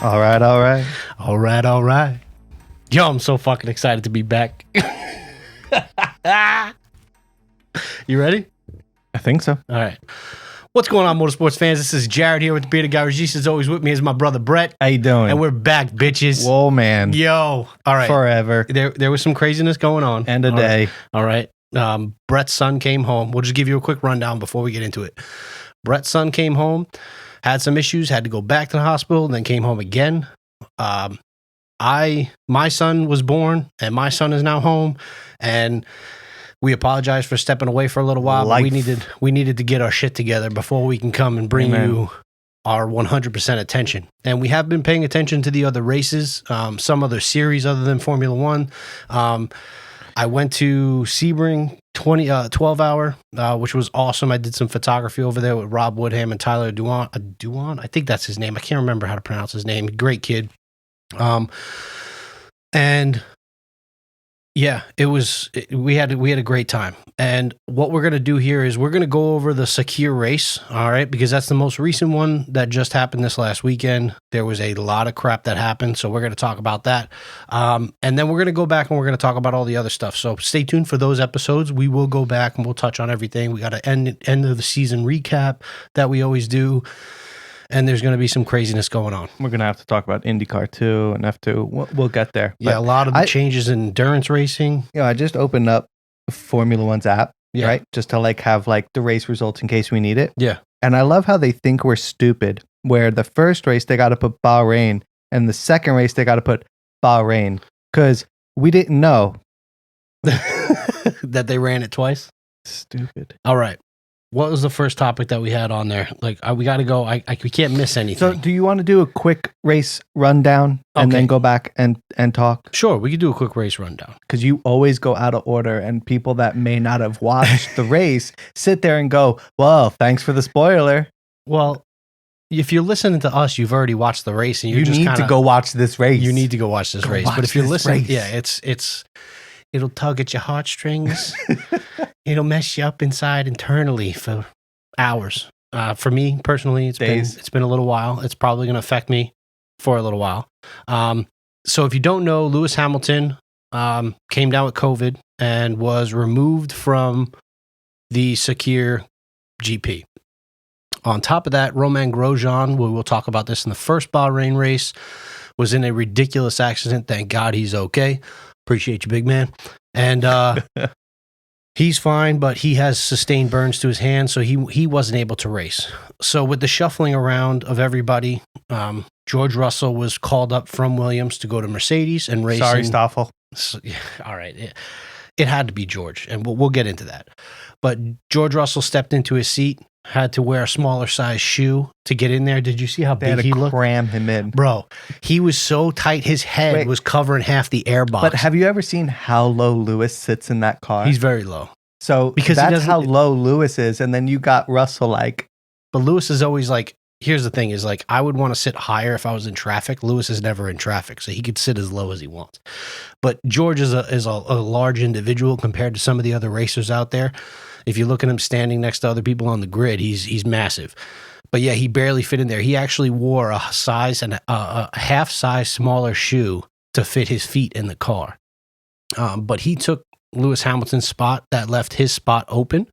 All right, all right. All right, all right. Yo, I'm so fucking excited to be back. You ready? I think so. All right. What's going on, motorsports fans? This is Jared here with the Bearded Garagistas. Always with me is my brother Brett. How you doing? And we're back, bitches. Whoa, man. Yo. All right. Forever. There was some craziness going on. End of day. All right. Brett's son came home. We'll just give you a quick rundown before we get into it. Brett's son came home, had some issues, had to go back to the hospital, then came home again. My son was born, and my son is now home, and we apologize for stepping away for a little while. But we needed to get our shit together before we can come and bring you our 100% attention. And we have been paying attention to the other races, some other series other than Formula One. I went to Sebring 12-hour, which was awesome. I did some photography over there with Rob Woodham and Tyler Duan. I think that's his name. I can't remember how to pronounce his name. Great kid. And yeah, we had a great time. And what we're going to do here is we're going to go over the Sakhir race, all right, because that's the most recent one that just happened this last weekend. There was a lot of crap that happened, so we're going to talk about that. And then we're going to go back and we're going to talk about all the other stuff. So stay tuned for those episodes. We will go back and we'll touch on everything. We got an end of the season recap that we always do. And there's going to be some craziness going on. We're going to have to talk about IndyCar 2 and F2. We'll get there. Yeah, a lot of the changes in endurance racing. You know, I just opened up Formula One's app, right? Just to have the race results in case we need it. Yeah. And I love how they think we're stupid, where the first race they got to put Bahrain and the second race they got to put Bahrain because we didn't know that they ran it twice. Stupid. All right. What was the first topic that we had on there? We got to go. We can't miss anything. So do you want to do a quick race rundown and then go back and talk? Sure, we could do a quick race rundown. Because you always go out of order and people that may not have watched the race sit there and go, well, thanks for the spoiler. Well, if you're listening to us, you've already watched the race and you need to go watch this race. You need to go watch this race. But if you're listening, it'll tug at your heartstrings. It'll mess you up inside internally for hours. For me personally, it's been a little while. It's probably going to affect me for a little while. So if you don't know, Lewis Hamilton came down with COVID and was removed from the Sakhir GP. On top of that, Romain Grosjean, we'll talk about this in the first Bahrain race, was in a ridiculous accident. Thank God he's okay. Appreciate you, big man. And he's fine, but he has sustained burns to his hand, so he wasn't able to race. So with the shuffling around of everybody, George Russell was called up from Williams to go to Mercedes and race. Sorry, Stoffel. So, yeah, all right. It had to be George, and we'll get into that. But George Russell stepped into his seat, had to wear a smaller size shoe to get in there. Did you see how big he looked? Cram him in. Bro, he was so tight, his head was covering half the airbox. But have you ever seen how low Lewis sits in that car? He's very low. So because that's how low Lewis is, and then you got Russell But Lewis is always here's the thing is I would want to sit higher if I was in traffic. Lewis is never in traffic, so he could sit as low as he wants. But George is a large individual compared to some of the other racers out there. If you look at him standing next to other people on the grid, he's massive. But yeah, he barely fit in there. He actually wore a half size smaller shoe to fit his feet in the car. But he took Lewis Hamilton's spot. That left his spot open.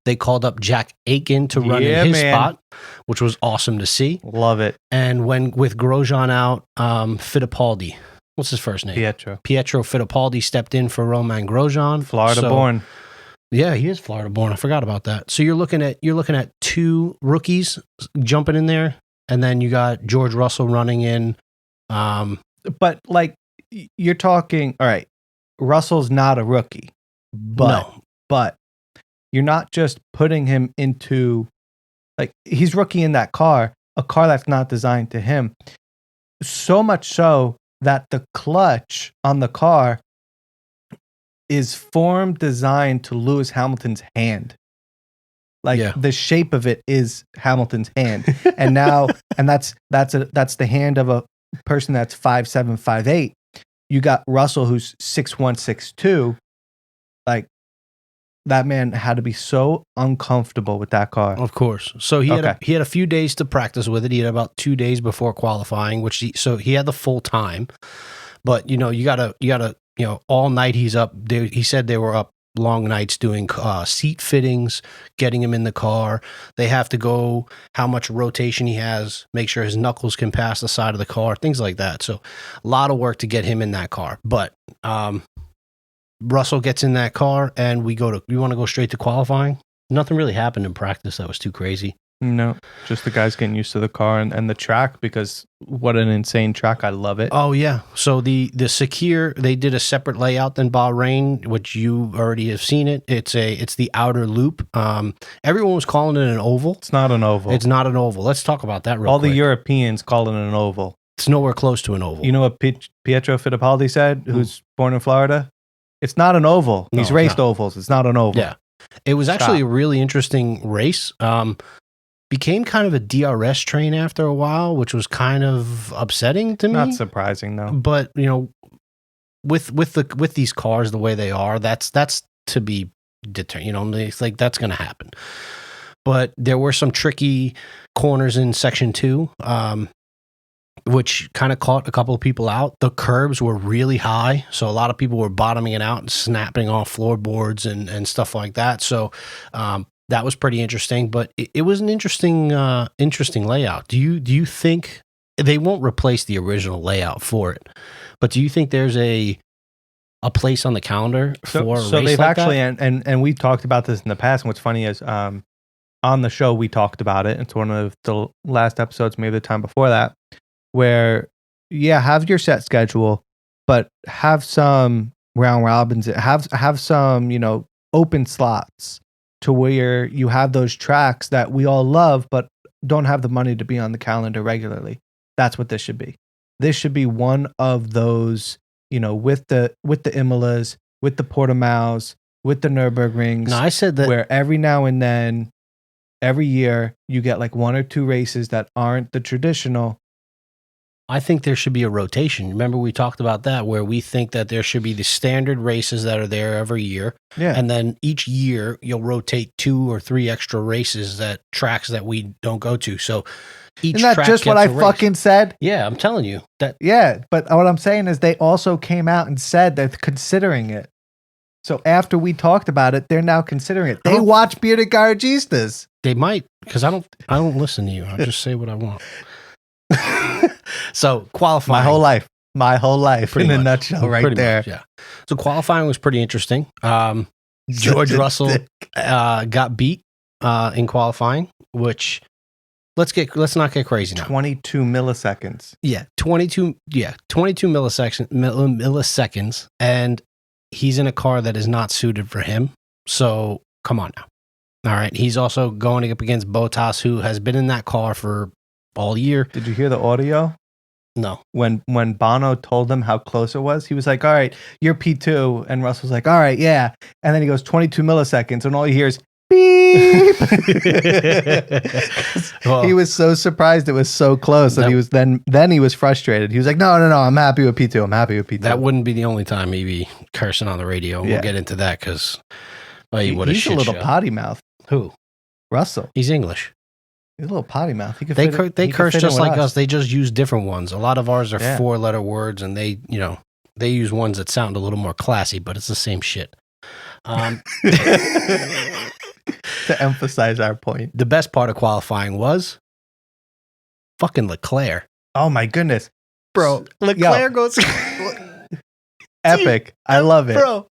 They called up Jack Aiken to run in his spot, which was awesome to see. Love it. And with Grosjean out, Fittipaldi, what's his first name? Pietro Fittipaldi stepped in for Romain Grosjean. Florida born. Yeah, he is Florida born. I forgot about that. So you're looking at two rookies jumping in there, and then you got George Russell running in. But you're talking, all right, Russell's not a rookie, but you're not just putting him into he's rookie in that car, a car that's not designed to him. So much so that the clutch on the car is designed to Lewis Hamilton's hand. The shape of it is Hamilton's hand. And that's the hand of a person that's 5'7", 5'8". You got Russell who's 6'1", 6'2". that man had to be so uncomfortable with that car. Of course. So he had a few days to practice with it. He had about 2 days before qualifying, so he had the full time. But you gotta all night he's up. He said they were up long nights doing seat fittings, getting him in the car. They have to go how much rotation he has, make sure his knuckles can pass the side of the car, things like that. So a lot of work to get him in that car. But Russell gets in that car and we want to go straight to qualifying. Nothing really happened in practice that was too crazy. No, just the guys getting used to the car and the track, because what an insane track. I love it. Oh, yeah. So the Sakhir, they did a separate layout than Bahrain, which you already have seen it. It's the outer loop. Everyone was calling it an oval. It's not an oval. It's not an oval. Let's talk about that real quick. All the Europeans call it an oval. It's nowhere close to an oval. You know what Pietro Fittipaldi said, who's born in Florida? It's not an oval. He's raced ovals. It's not an oval. Yeah. It was actually a really interesting race. Became kind of a DRS train after a while, which was kind of upsetting to me. Not surprising, though. But with these cars the way they are, that's to be determined. It's like that's going to happen. But there were some tricky corners in section 2, which kind of caught a couple of people out. The curbs were really high, so a lot of people were bottoming it out and snapping off floorboards and stuff like that. So that was pretty interesting, but it was an interesting layout. Do you think they won't replace the original layout for it? But do you think there's a place on the calendar for a race they've like actually that? and we've talked about this in the past. And what's funny is on the show we talked about it. It's one of the last episodes, maybe the time before that, where have your set schedule, but have some round robins. Have some open slots, to where you have those tracks that we all love, but don't have the money to be on the calendar regularly. That's what this should be. This should be one of those, with the Imolas, with the Portimaos, with the Nürburgrings. No, I said that where every now and then, every year, you get like 1 or 2 races that aren't the traditional. I think there should be a rotation. Remember we talked about that, where we think that there should be the standard races that are there every year. Yeah. And then each year you'll rotate 2 or 3 extra races, tracks that we don't go to. So each Isn't that track just what I fucking said? Yeah, I'm telling you that. Yeah, but what I'm saying is they also came out and said they're considering it. So after we talked about it, they're now considering it. They watch Bearded Garagistas. They might, because I don't listen to you. I just say what I want. So qualifying, my whole life in a nutshell, right there. Much, yeah. So qualifying was pretty interesting. George Russell got beat in qualifying, which let's not get crazy now. 22 milliseconds. Yeah, 22 milliseconds, and he's in a car that is not suited for him. So come on now. All right, he's also going up against Bottas, who has been in that car for all year. Did you hear the audio? No. When Bono told him how close it was, he was like, all right, you're P2. And Russell's like, all right, yeah. And then he goes 22 milliseconds, and all you hear is beep. Well, he was so surprised it was so close that he was then he was frustrated. He was like, no, I'm happy with P2. I'm happy with P2. That wouldn't be the only time he'd be cursing on the radio. We'll get into that because he's a little potty mouth. Who? Russell. He's English. He's a little potty mouth. They curse just like us. They just use different ones. A lot of ours are 4-letter words, and they use ones that sound a little more classy, but it's the same shit. To emphasize our point. The best part of qualifying was fucking Leclerc. Oh my goodness. Bro, Leclerc goes epic. I love it. Bro.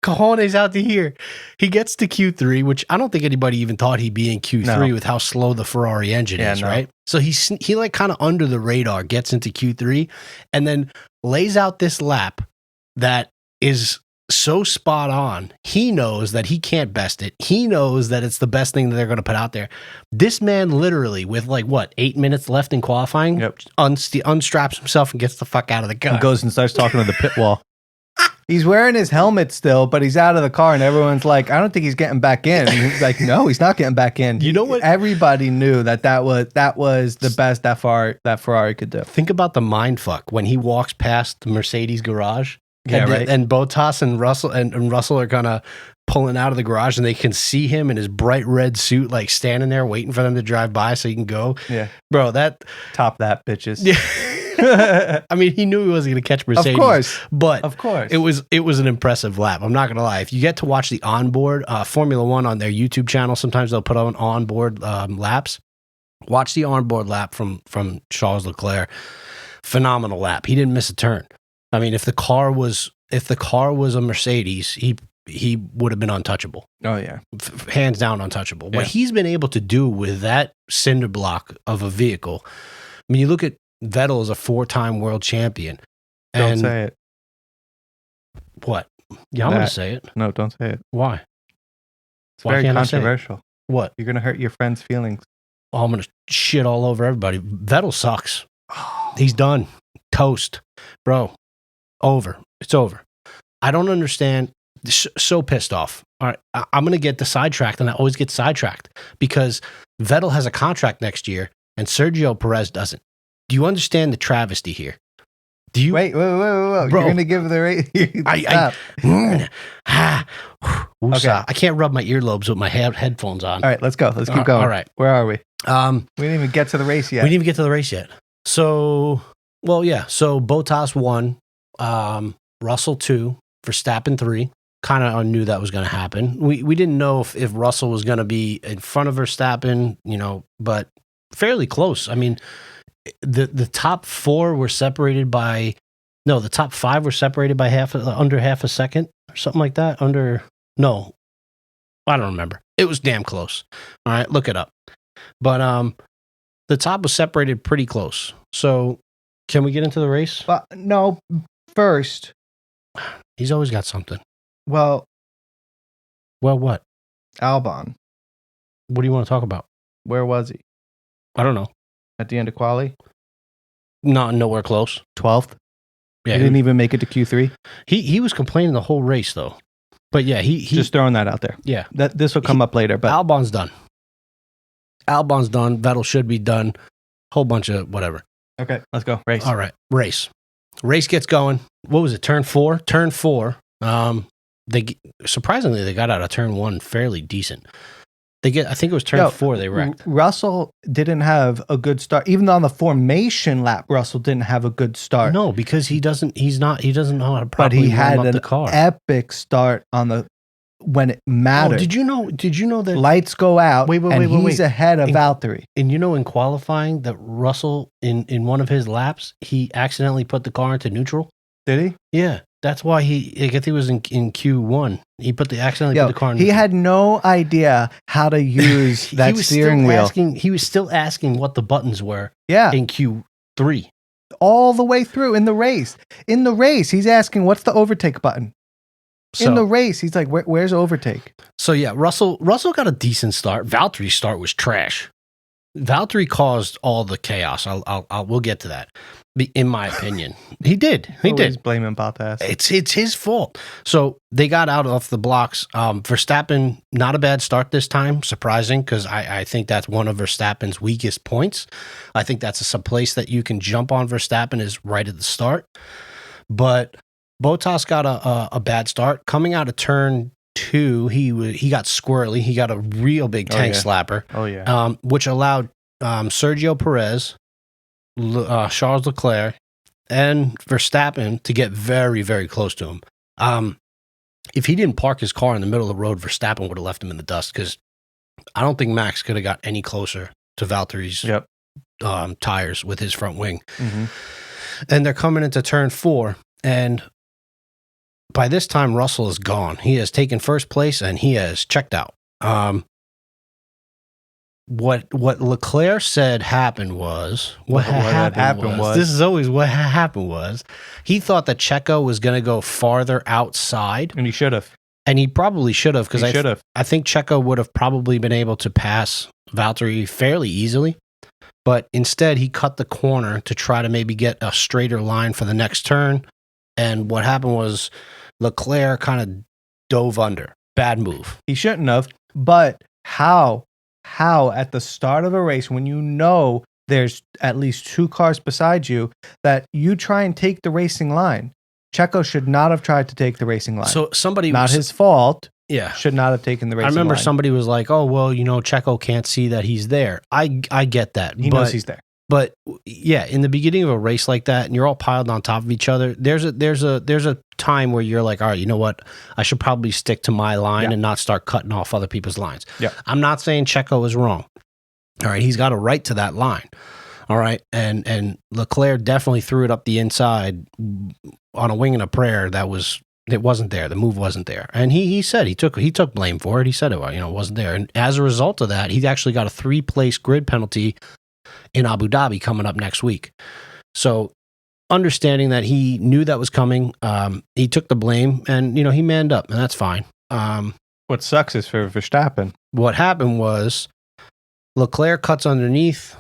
Cojones out to here. He gets to Q3, which I don't think anybody even thought he'd be in Q3 with how slow the Ferrari engine is, right? So he like kind of under the radar gets into Q3 and then lays out this lap that is so spot on. He knows that he can't best it. He knows that it's the best thing that they're going to put out there. This man literally, with 8 minutes left in qualifying, unstraps himself and gets the fuck out of the car. And goes and starts talking to the pit wall. He's wearing his helmet still, but he's out of the car, and everyone's like, I don't think he's getting back in. And he's like, no, he's not getting back in. You know what? Everybody knew that was the best that Ferrari could do. Think about the mind fuck when he walks past the Mercedes garage. Yeah, right. And Bottas and Russell are gonna pulling out of the garage and they can see him in his bright red suit, like standing there waiting for them to drive by so he can go. Yeah. Bro, that. Top that, bitches. Yeah. I mean, he knew he wasn't going to catch Mercedes. Of course. But of course. It was an impressive lap. I'm not going to lie. If you get to watch the onboard Formula One on their YouTube channel, sometimes they'll put on onboard laps. Watch the onboard lap from Charles Leclerc. Phenomenal lap. He didn't miss a turn. I mean, if the car was a Mercedes, he would have been untouchable. Oh yeah, hands down untouchable. Yeah. What he's been able to do with that cinder block of a vehicle. I mean, you look at Vettel as a 4-time world champion. Don't say it. What? Yeah, I'm going to say it. No, don't say it. Why? It's very controversial. What? You're going to hurt your friend's feelings. Oh, I'm going to shit all over everybody. Vettel sucks. He's done. Toast. Bro, over. It's over. I don't understand. So pissed off. All right, I'm going to get sidetracked, and I always get sidetracked because Vettel has a contract next year, and Sergio Perez doesn't. Do you understand the travesty here? Do you wait? Bro, you're going to give the rate? Okay. I can't rub my earlobes with my headphones on. All right, let's go. Let's keep going. All right, where are we? We didn't even get to the race yet. So, well, yeah. So Bottas won, Russell 2, Verstappen 3. Kind of knew that was going to happen. We didn't know if Russell was going to be in front of Verstappen, but fairly close. I mean, the top 4 were separated by the top 5 were separated by under half a second or something like that. I don't remember. It was damn close. All right, look it up. But the top was separated pretty close. So, can we get into the race? No, first. He's always got something. Well, what? Albon. What do you want to talk about? Where was he? I don't know. At the end of quali? Nowhere close. 12th? Yeah. He didn't even make it to Q3? He was complaining the whole race, though. But yeah, he just throwing that out there. Yeah. This will come up later. But Albon's done. Vettel should be done. Whole bunch of whatever. Okay, let's go. Race. All right. Race gets going. What was it? Turn 4? Turn 4. Surprisingly, they got out of turn 1 fairly decent. I think it was turn 4 they wrecked. Russell didn't have a good start. Even on the formation lap, Russell didn't have a good start. No, because he doesn't know how to properly but he had warm up an the car. Epic start when it mattered. Oh, did you know that lights go out he's ahead of Valtteri. And in qualifying that Russell in one of his laps, he accidentally put the car into neutral? Did he? Yeah. That's why I guess he was in Q1. He accidentally put the car in neutral. He had no idea how to use that steering wheel. He was still asking what the buttons were in Q3. All the way through in the race. In the race, he's asking, what's the overtake button? In the race, he's like, where's overtake? So yeah, Russell got a decent start. Valtteri's start was trash. Valtteri caused all the chaos. We'll get to that. In my opinion, he did. He's blaming Bottas. It's his fault. So they got out off the blocks. Verstappen, not a bad start this time. Surprising, because I think that's one of Verstappen's weakest points. I think that's a place that you can jump on Verstappen is right at the start. But Bottas got a bad start coming out of turn 2. He got squirrely. He got a real big tank slapper. Oh yeah. Which allowed Sergio Perez, Charles Leclerc, and Verstappen to get very, very close to him. If he didn't park his car in the middle of the road, Verstappen would have left him in the dust because I don't think Max could have got any closer to Valtteri's tires with his front wing. Mm-hmm. And they're coming into turn 4, and by this time, Russell is gone. He has taken first place, and he has checked out. What Leclerc said happened was this is always what happened was he thought that Checo was going to go farther outside, and he should have, and he probably should have because I think Checo would have probably been able to pass Valtteri fairly easily, but instead he cut the corner to try to maybe get a straighter line for the next turn, and what happened was Leclerc kind of dove under. Bad move. He shouldn't have, but how at the start of a race when you know there's at least 2 cars beside you that you try and take the racing line? Checo should not have tried to take the racing line. So his fault. should not have taken the race. I remember somebody was like, "Oh, well, Checo can't see that he's there." I get that. He knows he's there. But yeah, in the beginning of a race like that, and you're all piled on top of each other, there's a time where you're like, all right, you know what? I should probably stick to my line and not start cutting off other people's lines. Yeah. I'm not saying Checo is wrong. All right, he's got a right to that line. All right, and Leclerc definitely threw it up the inside on a wing and a prayer. It wasn't there. The move wasn't there, and he said he took blame for it. He said it wasn't there, and as a result of that, he actually got a 3-place grid penalty in Abu Dhabi coming up next week. So understanding that he knew that was coming, he took the blame and, he manned up, and that's fine. What sucks is for Verstappen. What happened was Leclerc cuts underneath,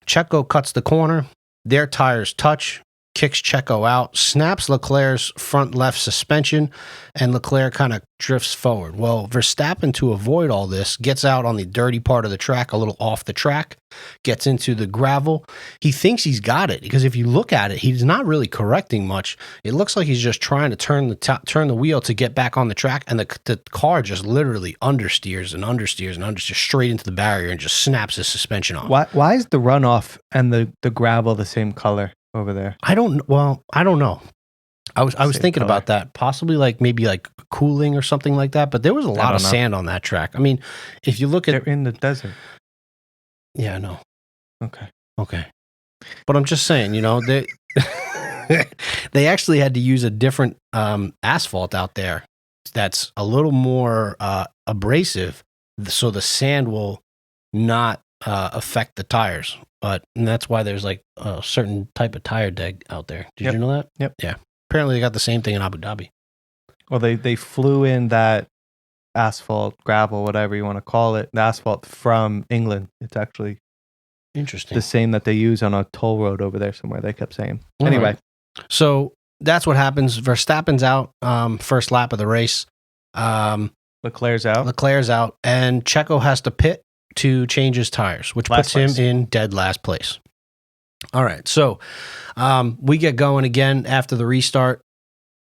Checo cuts the corner, their tires touch, kicks Checo out, snaps Leclerc's front left suspension, and Leclerc kind of drifts forward. Well, Verstappen, to avoid all this, gets out on the dirty part of the track, a little off the track, gets into the gravel. He thinks he's got it, because if you look at it, he's not really correcting much. It looks like he's just trying to turn the wheel to get back on the track, and the car just literally understeers straight into the barrier and just snaps his suspension off. Why is the runoff and the gravel the same color over there? I don't know. I was thinking about that, possibly maybe cooling or something like that, but there was a lot of sand on that track. I mean, if you look at... They're in the desert. Yeah, I know. Okay. But I'm just saying, they they actually had to use a different asphalt out there that's a little more abrasive, so the sand will not affect the tires. And that's why there's a certain type of tire deg out there. Did you know that? Yep. Yeah. Apparently they got the same thing in Abu Dhabi. Well, they flew in that asphalt, gravel, whatever you want to call it, the asphalt from England. It's actually interesting. The same that they use on a toll road over there somewhere, they kept saying. Anyway. So that's what happens. Verstappen's out, first lap of the race. Leclerc's out. And Checo has to pit to change his tires, which puts him in dead last place. All right, so we get going again after the restart.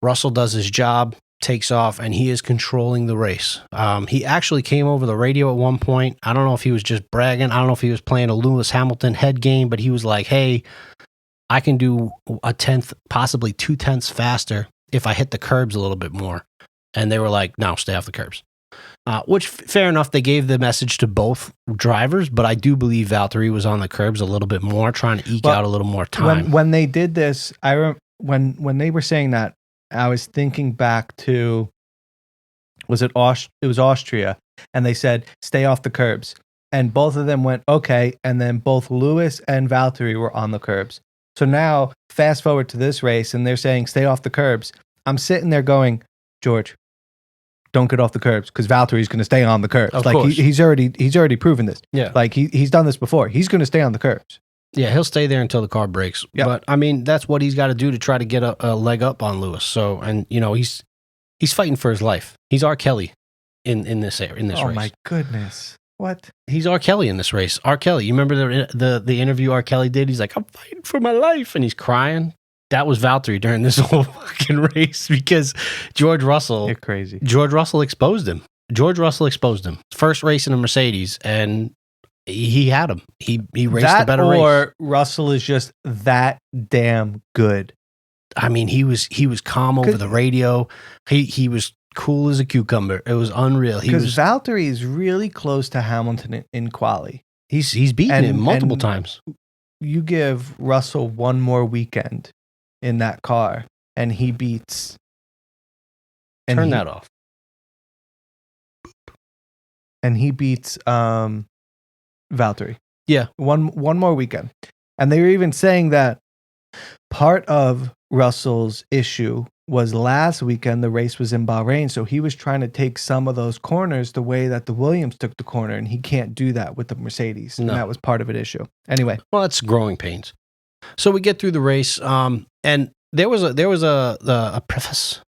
Russell does his job, takes off, and he is controlling the race. He actually came over the radio at one point. I don't know if he was just bragging. I don't know if he was playing a Lewis Hamilton head game, but he was like, hey, I can do a 1/10, possibly 2/10 faster if I hit the curbs a little bit more. And they were like, no, stay off the curbs. Which, fair enough, they gave the message to both drivers, but I do believe Valtteri was on the curbs a little bit more, trying to eke out a little more time. When they did this, when they were saying that, I was thinking back to, it was Austria, and they said, stay off the curbs. And both of them went, okay, and then both Lewis and Valtteri were on the curbs. So now, fast forward to this race, and they're saying, stay off the curbs. I'm sitting there going, George, don't get off the curbs, because Valtteri's going to stay on the curbs. Of course. He's already proven this. Yeah. He's done this before. He's going to stay on the curbs. Yeah, he'll stay there until the car breaks. Yep. But I mean, that's what he's got to do to try to get a leg up on Lewis. So, and he's fighting for his life. He's R. Kelly in this race. Oh my goodness. What? He's R. Kelly in this race. R. Kelly. You remember the interview R. Kelly did? He's like, I'm fighting for my life, and he's crying. That was Valtteri during this whole fucking race, because George Russell. You're crazy. George Russell exposed him. First race in a Mercedes, and he had him. He raced a better race. Or Russell is just that damn good. I mean, he was calm over the radio. He was cool as a cucumber. It was unreal. Because Valtteri is really close to Hamilton in quali. He's beaten him multiple times. You give Russell one more weekend in that car, and he beats. Turn that off. And he beats Valtteri. Yeah, one more weekend, and they were even saying that part of Russell's issue was last weekend the race was in Bahrain, so he was trying to take some of those corners the way that the Williams took the corner, and he can't do that with the Mercedes. No. And that was part of an issue. Anyway, well, it's growing pains. So we get through the race, and there was a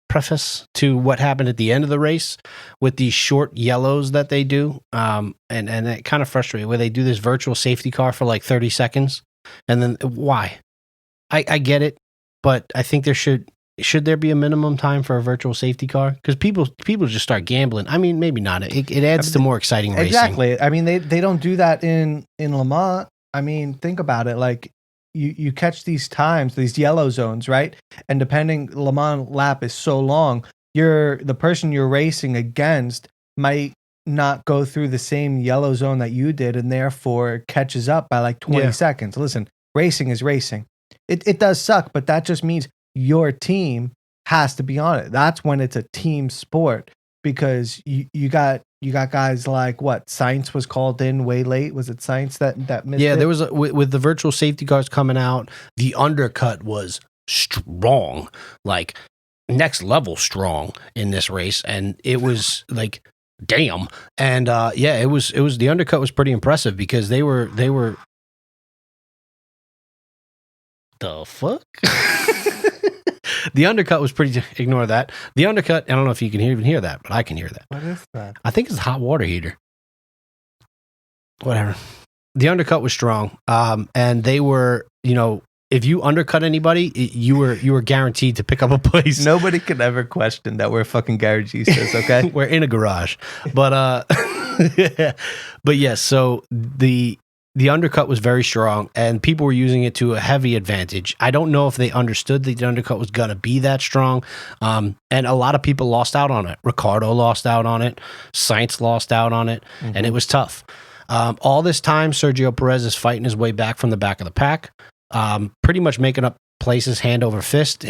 preface to what happened at the end of the race with these short yellows that they do, and it kind of frustrated where they do this virtual safety car for like 30 seconds, and then why? I get it, but I think there should. should there be a minimum time for a virtual safety car? Because people just start gambling. I mean, maybe not. It adds to more exciting racing. Exactly. I mean, they don't do that in Le Mans. I mean, think about it. Like you catch these times, these yellow zones, right? And depending, Le Mans lap is so long, the person you're racing against might not go through the same yellow zone that you did, and therefore catches up by like 20 seconds. Listen, racing is racing. It does suck, but that just means your team has to be on it. That's when it's a team sport, because you got guys like Sainz was called in way late. Was it Sainz that missed it? There was with the virtual safety cars coming out, the undercut was strong, like next level strong in this race, and it was like damn. And it was the undercut was pretty impressive, because they were the fuck. The undercut was pretty. Ignore that. The undercut. I don't know if you can even hear that, but I can hear that. What is that? I think it's a hot water heater. Whatever. The undercut was strong, and they were, if you undercut anybody, you were guaranteed to pick up a place. Nobody could ever question that we're fucking garagistas, okay? We're in a garage, but but yes. So the undercut was very strong, and people were using it to a heavy advantage. I don't know if they understood that the undercut was going to be that strong, and a lot of people lost out on it. Ricardo lost out on it. Sainz lost out on it, and it was tough. All this time, Sergio Perez is fighting his way back from the back of the pack, pretty much making up places hand over fist.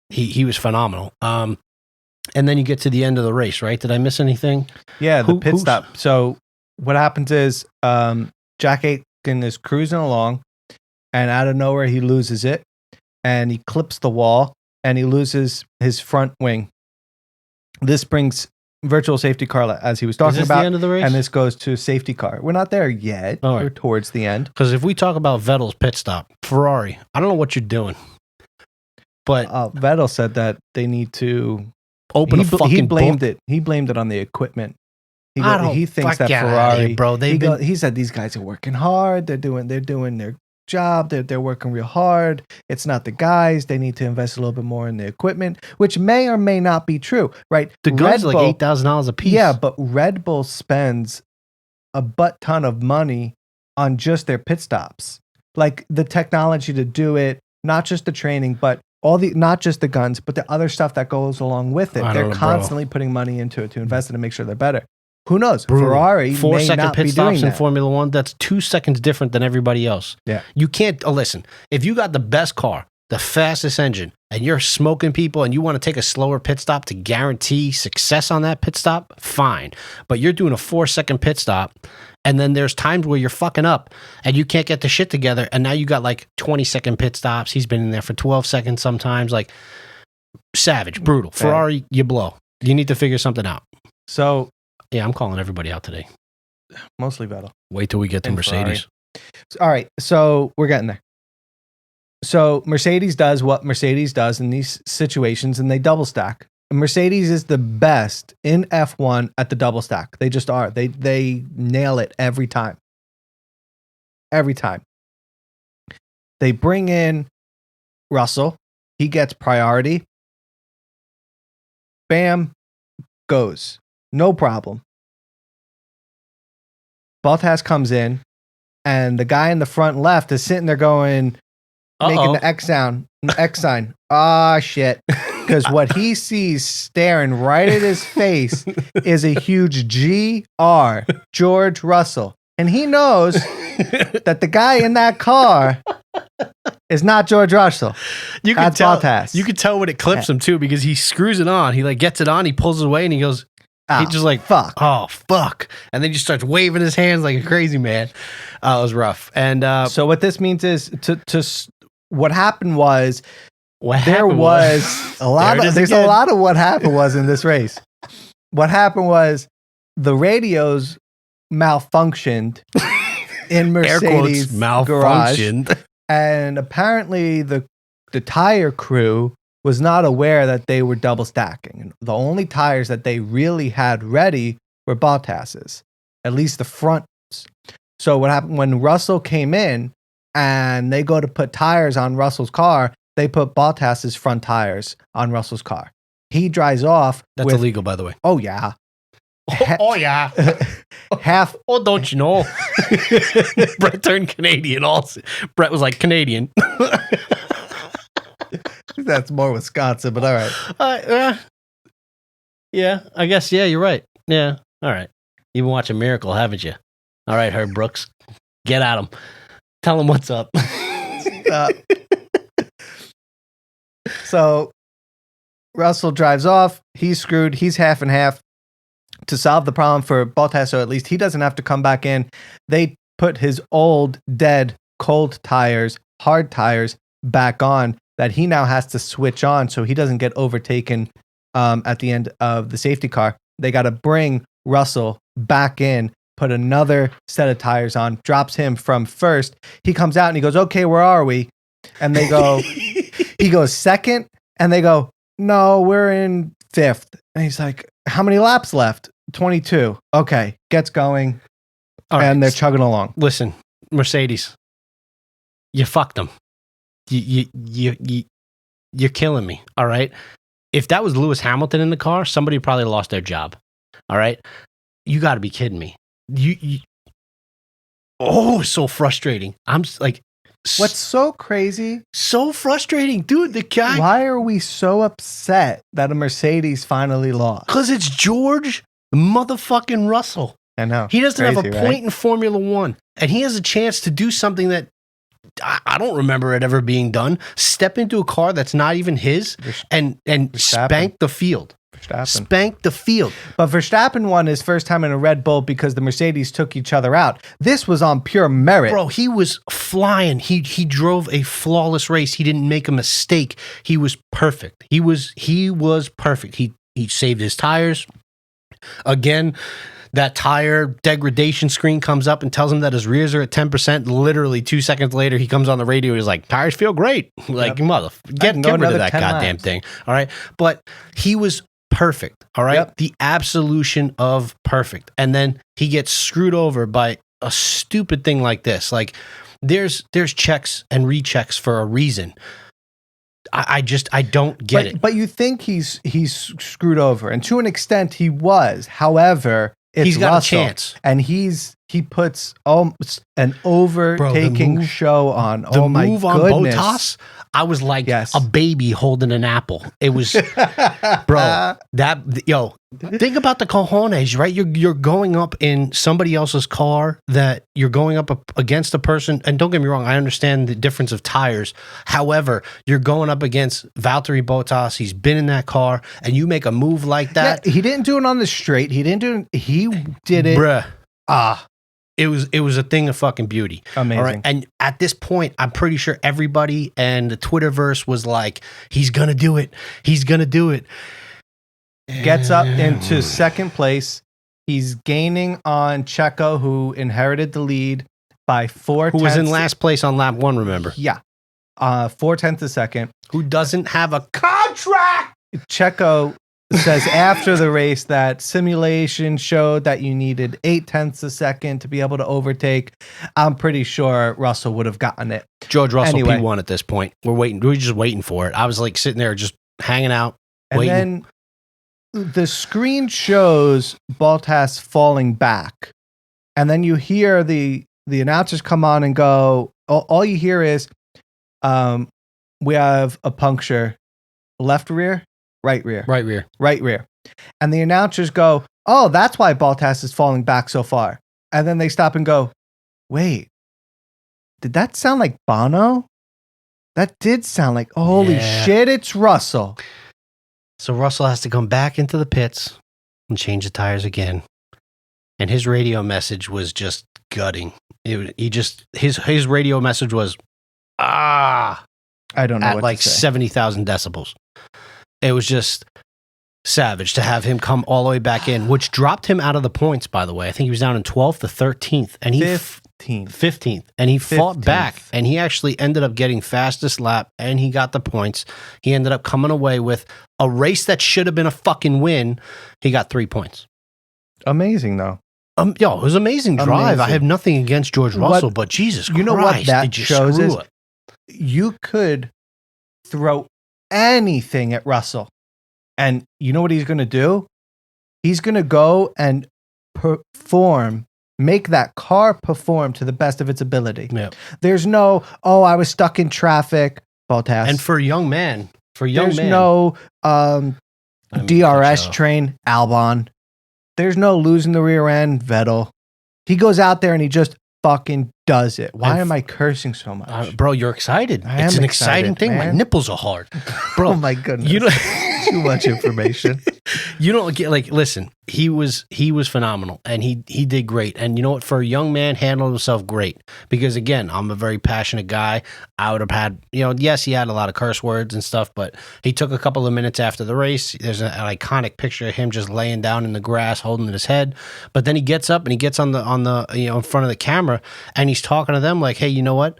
He was phenomenal. And then you get to the end of the race, right? Did I miss anything? Yeah, the pit stop. So what happens is Jack Aitken is cruising along, and out of nowhere he loses it, and he clips the wall, and he loses his front wing. This brings virtual safety car, as he was talking about, the end of the race? And this goes to safety car. We're not there yet. All right. We're towards the end. Because if we talk about Vettel's pit stop, Ferrari, I don't know what you're doing, but Vettel said that they need to open a fucking book. He blamed it on the equipment. He thinks that Ferrari, here, bro. He said these guys are working hard. They're doing their job. They're working real hard. It's not the guys. They need to invest a little bit more in the equipment, which may or may not be true, right? The guns are like $8,000 a piece. Yeah, but Red Bull spends a butt ton of money on just their pit stops, like the technology to do it, not just the training, but not just the guns, but the other stuff that goes along with it. They're constantly putting money into it to invest in to make sure they're better. Who knows? Ferrari 4-second pit stops in that. Formula One. That's 2 seconds different than everybody else. Yeah, you can't listen. If you got the best car, the fastest engine, and you're smoking people, and you want to take a slower pit stop to guarantee success on that pit stop, fine. But you're doing a 4-second pit stop, and then there's times where you're fucking up, and you can't get the shit together, and now you got like 20-second pit stops. He's been in there for 12 seconds sometimes. Like savage, brutal. Ferrari, you blow. You need to figure something out. So. Yeah, I'm calling everybody out today. Mostly Vettel. Wait till we get to Mercedes. All right, so we're getting there. So Mercedes does what Mercedes does in these situations, and they double stack. Mercedes is the best in F1 at the double stack. They just are. They nail it every time. Every time. They bring in Russell. He gets priority. Bam, goes. No problem. Bottas comes in, and the guy in the front left is sitting there going, making the X sign. Ah, shit. Because what he sees staring right at his face is a huge GR, George Russell. And he knows that the guy in that car is not George Russell. You can tell. Bottas. You can tell when it clips him too, because he screws it on. He like gets it on. He pulls it away, and he goes. He just like fuck. Oh fuck! And then he just starts waving his hands like a crazy man. It was rough. And so what this means is what happened was there's a lot of what happened was in this race. What happened was the radios malfunctioned in Mercedes malfunctioned, garage, and apparently the tire crew was not aware that they were double stacking. And the only tires that they really had ready were Bottas's, at least the fronts. So what happened when Russell came in and they go to put tires on Russell's car, they put Bottas's front tires on Russell's car. He drives off. That's illegal, by the way. Oh, yeah. Oh, yeah. Half. Oh, don't you know? Brett turned Canadian also. Brett was like, Canadian. That's more Wisconsin, but all right. Yeah, I guess. Yeah, you're right. Yeah. All right. You've been watching Miracle, haven't you? All right, Herb Brooks. Get at him. Tell him what's up. So Russell drives off. He's screwed. He's half and half. To solve the problem for Bottas, so at least he doesn't have to come back in, they put his old, dead, cold tires, hard tires, back on that he now has to switch on so he doesn't get overtaken at the end of the safety car. They got to bring Russell back in, put another set of tires on, drops him from first. He comes out and he goes, okay, where are we? And they go, he goes second, and they go, no, we're in fifth. And he's like, how many laps left? 22. Okay, gets going. All right, and they're chugging along. Listen, Mercedes, you fucked them. You're killing me. All right. If that was Lewis Hamilton in the car, somebody probably lost their job. All right. You got to be kidding me. So frustrating. I'm like, what's so crazy? So frustrating, dude. The guy. Why are we so upset that a Mercedes finally lost? Because it's George motherfucking Russell. I know. He doesn't have a point in Formula One, and he has a chance to do something that I don't remember it ever being done. Step into a car that's not even his and spank the field. Spank the field. But Verstappen won his first time in a Red Bull because the Mercedes took each other out. This was on pure merit. Bro, he was flying. He drove a flawless race. He didn't make a mistake. He was perfect. He was perfect. He saved his tires. Again, that tire degradation screen comes up and tells him that his rears are at 10%. Literally 2 seconds later, he comes on the radio. He's like, tires feel great. Like, get rid of that goddamn thing. All right. But he was perfect. All right. Yep. The absolution of perfect. And then he gets screwed over by a stupid thing like this. Like, there's checks and rechecks for a reason. I don't get it. But you think he's screwed over, and to an extent he was. However, he's got Russell, a chance, and he puts an overtaking show on. The move on Bottas, I was like a baby holding an apple. It was, bro. Think about the cojones, right? You're going up in somebody else's car, that you're going up against a person. And don't get me wrong, I understand the difference of tires. However, you're going up against Valtteri Bottas. He's been in that car, and you make a move like that. Yeah, he didn't do it on the straight. He did it, bruh. It was a thing of fucking beauty. Amazing. All right? And at this point, I'm pretty sure everybody and the Twitterverse was like, he's going to do it. He's going to do it. Gets up into second place. He's gaining on Checo, who inherited the lead by 4 tenths. Who was in last place on lap 1, remember? Yeah. 4 tenths a second. Who doesn't have a contract? Checo says after the race that simulation showed that you needed 8 tenths a second to be able to overtake. I'm pretty sure Russell would have gotten it. George Russell P1 at this point. We're just waiting for it. I was like sitting there just hanging out, waiting. And then the screen shows Bottas falling back. And then you hear the announcers come on and go, all you hear is, we have a puncture, left rear. Right rear. Right rear. Right rear. And the announcers go, oh, that's why Bottas is falling back so far. And then they stop and go, wait, did that sound like Bono? That did sound like, holy shit, it's Russell. So Russell has to come back into the pits and change the tires again. And his radio message was just gutting. His radio message was, I don't know at like 70,000 decibels. It was just savage to have him come all the way back in, which dropped him out of the points, by the way. I think he was down in 12th to 13th. And 15th. And he fought back, and he actually ended up getting fastest lap, and he got the points. He ended up coming away with a race that should have been a fucking win. He got 3 points. Amazing, though. It was an amazing drive. I have nothing against George Russell, but Jesus Christ, you know what that shows is you could throw anything at Russell. And you know what he's going to do? He's going to go and make that car perform to the best of its ability. Yep. There's no, I was stuck in traffic, Bottas. And for a young man, there's no DRS train, Albon. There's no losing the rear end, Vettel. He goes out there and he just fucking does it. Why am I cursing so much? Bro, you're excited. It's an exciting thing. Man. My nipples are hard. Bro, oh my goodness. Too much information. You don't get listen, he was phenomenal and he did great. And you know what? For a young man, handled himself great. Because again, I'm a very passionate guy. I would have had, yes, he had a lot of curse words and stuff, but he took a couple of minutes after the race. There's an iconic picture of him just laying down in the grass, holding his head. But then he gets up and he gets on the in front of the camera and he's talking to them like, hey, you know what?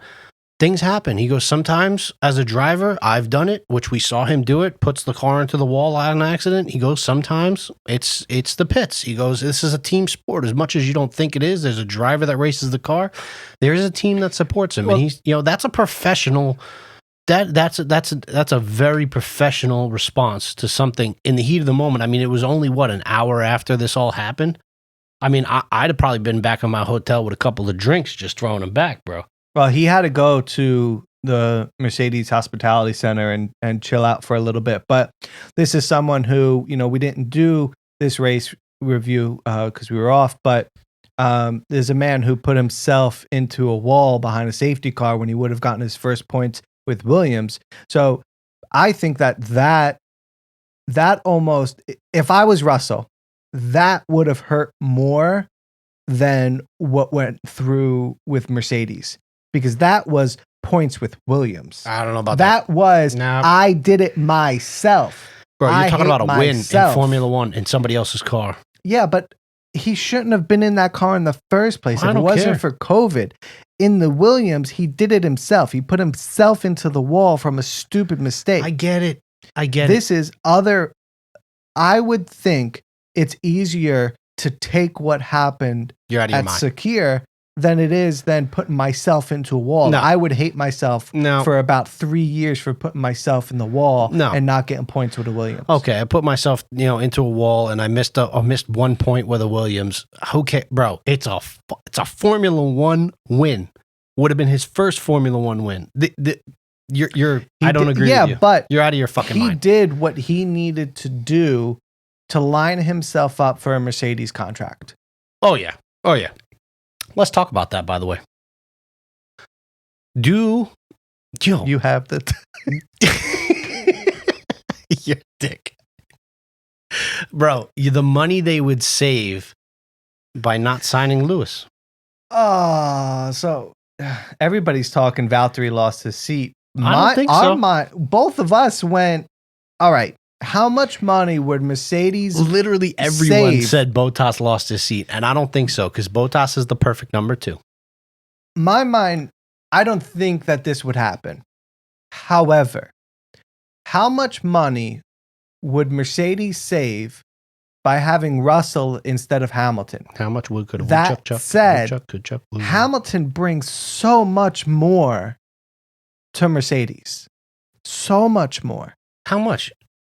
Things happen. He goes, sometimes as a driver, I've done it, which we saw him do it, puts the car into the wall on accident. He goes, sometimes it's the pits. He goes, this is a team sport. As much as you don't think it is, there's a driver that races the car. There's a team that supports him. Well, and he's, that's a professional, that's a very professional response to something in the heat of the moment. I mean, it was only, an hour after this all happened? I mean, I'd have probably been back in my hotel with a couple of drinks just throwing them back, bro. Well, he had to go to the Mercedes Hospitality Center and chill out for a little bit. But this is someone who, we didn't do this race review because we were off. But there's a man who put himself into a wall behind a safety car when he would have gotten his first points with Williams. So I think that almost, if I was Russell, that would have hurt more than what went through with Mercedes. Because that was points with Williams. I don't know about that. That was, I did it myself. Bro, you're talking about a win in Formula One in somebody else's car. Yeah, but he shouldn't have been in that car in the first place. If it wasn't for COVID. In the Williams, he did it himself. He put himself into the wall from a stupid mistake. I get it. This is I would think it's easier to take what happened at Sakhir than it is then putting myself into a wall. No. I would hate myself for about 3 years for putting myself in the wall and not getting points with a Williams. Okay, I put myself, into a wall and I missed 1 point with a Williams. Okay, bro, it's a Formula One win. Would have been his first Formula One win. I don't agree with you. But you're out of your fucking mind. He did what he needed to do to line himself up for a Mercedes contract. Oh yeah. Let's talk about that, by the way. You have the your dick, bro. The money they would save by not signing Lewis. So everybody's talking. Valtteri lost his seat. I don't think so. Both of us went. All right. How much money would Mercedes Literally everyone said Bottas lost his seat, and I don't think so, because Bottas is the perfect number 2. My mind, I don't think that this would happen. However, how much money would Mercedes save by having Russell instead of Hamilton? How much could that said, Hamilton brings so much more to Mercedes. So much more. How much?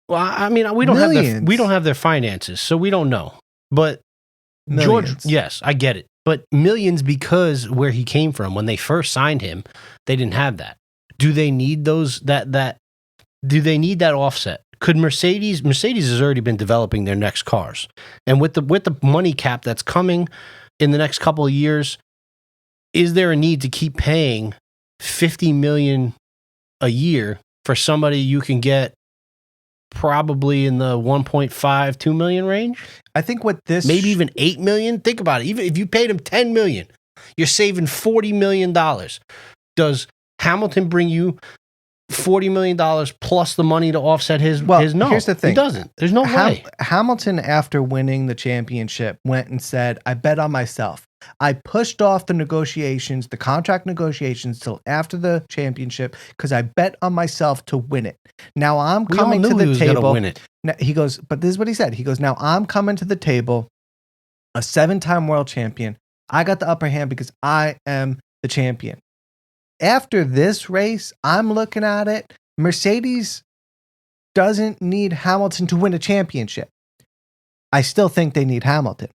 Well, I mean, we don't have their finances, so we don't know. But millions. George, yes, I get it. But millions, because where he came from, when they first signed him, they didn't have that. Do they need those do they need that offset? Could Mercedes has already been developing their next cars. And with the money cap that's coming in the next couple of years, is there a need to keep paying $50 million a year for somebody you can get probably in the 1.5, 2 million range? I think what this... Maybe even 8 million? Think about it. Even if you paid him 10 million, you're saving $40 million. Does Hamilton bring you $40 million plus the money to offset his no? Here's the thing. He doesn't. There's no way. Hamilton, after winning the championship, went and said, I bet on myself. I pushed off the contract negotiations till after the championship because I bet on myself to win it. Now I'm coming to the table. Win it. Now, he goes, but this is what he said. He goes, now I'm coming to the table, a 7-time world champion. I got the upper hand because I am the champion. After this race, I'm looking at it Mercedes doesn't need Hamilton to win a championship. I still think they need Hamilton.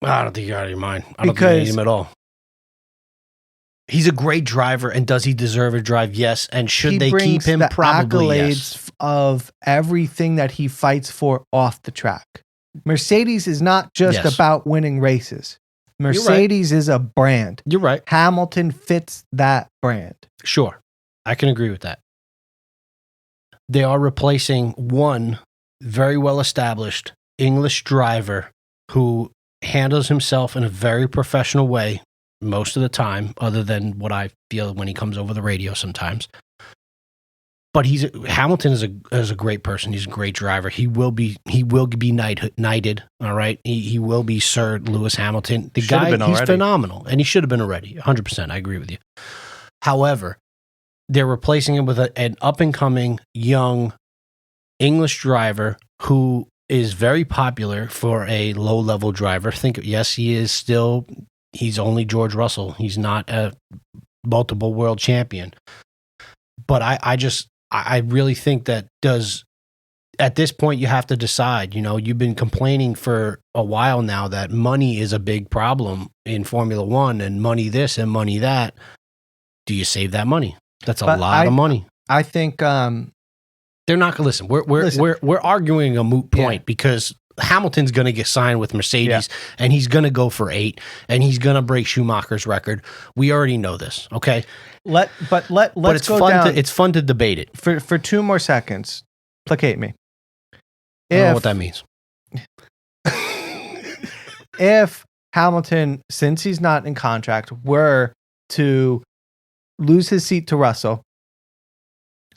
I don't think you're out of your mind. I don't think they need him at all. He's a great driver, and does he deserve a drive? Yes. And should they keep him? Probably yes. Of everything that he fights for off the track. Mercedes is not just about winning races. Mercedes is a brand. You're right. Hamilton fits that brand. Sure. I can agree with that. They are replacing one very well-established English driver who handles himself in a very professional way most of the time, other than what I feel when he comes over the radio sometimes. But Hamilton is a great person. He's a great driver. He will be knighted. All right, he will be Sir Lewis Hamilton. The guy, he's phenomenal, and he should have been already. 100%. I agree with you. However, they're replacing him with an up and coming young English driver who is very popular for a low level driver. He's only George Russell. He's not a multiple world champion. But I really think that at this point, you have to decide. You've been complaining for a while now that money is a big problem in Formula One, and money this and money that. Do you save that money? That's a lot of money. I think they're not going to listen. We're arguing a moot point because Hamilton's going to get signed with Mercedes, and he's going to go for 8, and he's going to break Schumacher's record. We already know this. Okay. Let's go down. It's fun to debate it for 2 more seconds. Placate me. I don't know what that means. If Hamilton, since he's not in contract, were to lose his seat to Russell,